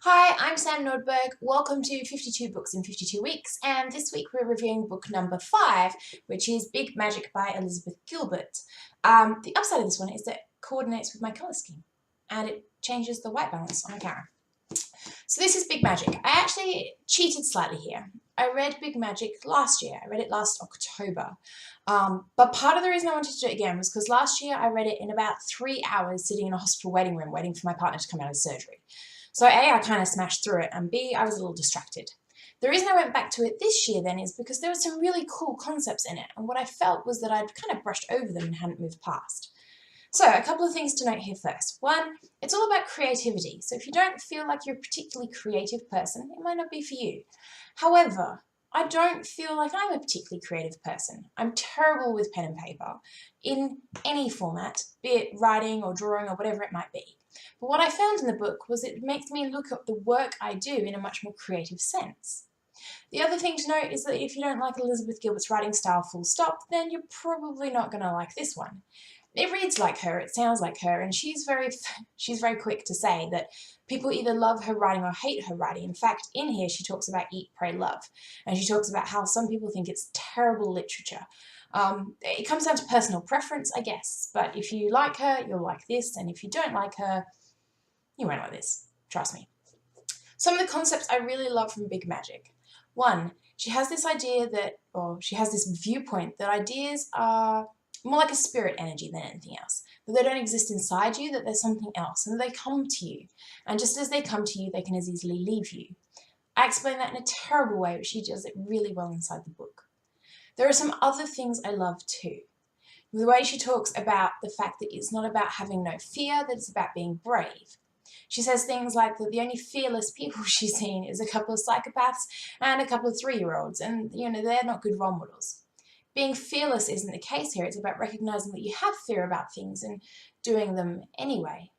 Hi, I'm Sam Nordberg. Welcome to 52 Books in 52 Weeks, and this week we're reviewing book number 5, which is Big Magic by Elizabeth Gilbert. The upside of this one is that it coordinates with my colour scheme, and it changes the white balance on my camera. So this is Big Magic. I actually cheated slightly here. I read Big Magic last year. I read it last October. But part of the reason I wanted to do it again was because last year I read it in about 3 hours sitting in a hospital waiting room waiting for my partner to come out of surgery. So A, I kind of smashed through it, and B, I was a little distracted. The reason I went back to it this year then is because there were some really cool concepts in it, and what I felt was that I'd kind of brushed over them and hadn't moved past. So a couple of things to note here first. One, it's all about creativity. So if you don't feel like you're a particularly creative person, it might not be for you. However, I don't feel like I'm a particularly creative person. I'm terrible with pen and paper in any format, be it writing or drawing or whatever it might be. But what I found in the book was it makes me look at the work I do in a much more creative sense. The other thing to note is that if you don't like Elizabeth Gilbert's writing style full stop, then you're probably not going to like this one. It reads like her, it sounds like her, and she's very quick to say that people either love her writing or hate her writing. In fact, in here she talks about Eat, Pray, Love, and she talks about how some people think it's terrible literature. It comes down to personal preference, I guess, but if you like her, you'll like this, and if you don't like her, you won't like this. Trust me. Some of the concepts I really love from Big Magic. One, she has this idea that, or she has this viewpoint that ideas are more like a spirit energy than anything else. That they don't exist inside you, that there's something else, and that they come to you. And just as they come to you, they can as easily leave you. I explain that in a terrible way, but she does it really well inside the book. There are some other things I love too. The way she talks about the fact that it's not about having no fear, that it's about being brave. She says things like that the only fearless people she's seen is a couple of psychopaths and a couple of 3-year-olds, and they're not good role models. Being fearless isn't the case here. It's about recognizing that you have fear about things and doing them anyway.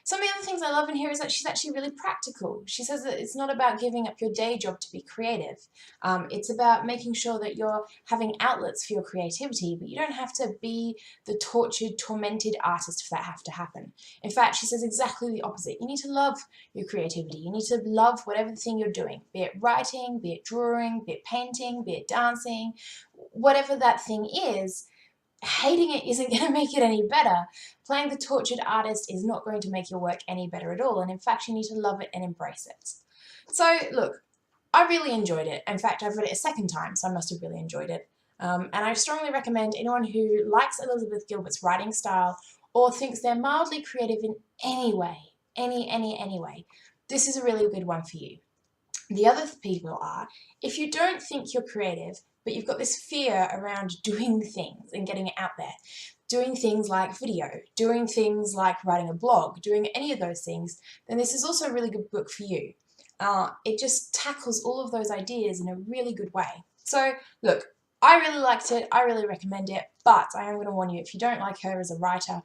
Some of the other things I love in here is that she's actually really practical. She says that it's not about giving up your day job to be creative. It's about making sure that you're having outlets for your creativity, but you don't have to be the tortured, tormented artist for that have to happen. In fact, she says exactly the opposite. You need to love your creativity. You need to love whatever thing you're doing, be it writing, be it drawing, be it painting, be it dancing, whatever that thing is. Hating it isn't going to make it any better. Playing the tortured artist is not going to make your work any better at all, and in fact you need to love it and embrace it. So look, I really enjoyed it. In fact, I've read it a second time, so I must have really enjoyed it. And I strongly recommend anyone who likes Elizabeth Gilbert's writing style or thinks they're mildly creative in any way, any way, this is a really good one for you. The other people are, if you don't think you're creative, but you've got this fear around doing things and getting it out there, doing things like video, doing things like writing a blog, doing any of those things, then this is also a really good book for you. It just tackles all of those ideas in a really good way. So look, I really liked it, I really recommend it, but I am going to warn you, if you don't like her as a writer,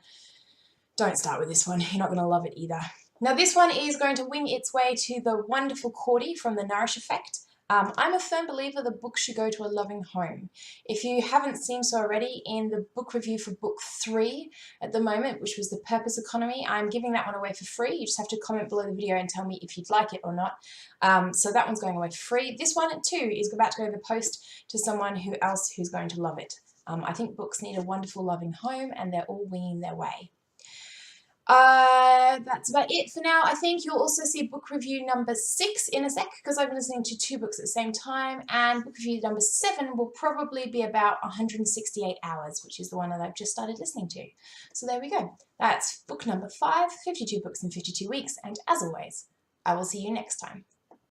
don't start with this one. You're not going to love it either. Now this one is going to wing its way to the wonderful Cordy from The Nourish Effect. I'm a firm believer that books should go to a loving home. If you haven't seen so already, in the book review for book 3 at the moment, which was The Purpose Economy, I'm giving that one away for free. You just have to comment below the video and tell me if you'd like it or not. So that one's going away for free. This one too is about to go in the post to someone else who's going to love it. I think books need a wonderful loving home, and they're all winging their way. That's about it for now. I think you'll also see book review number 6 in a sec, because I've been listening to 2 books at the same time, and book review number 7 will probably be about 168 hours, which is the one that I've just started listening to. So there we go. That's book number 5, 52 Books in 52 Weeks, and as always, I will see you next time.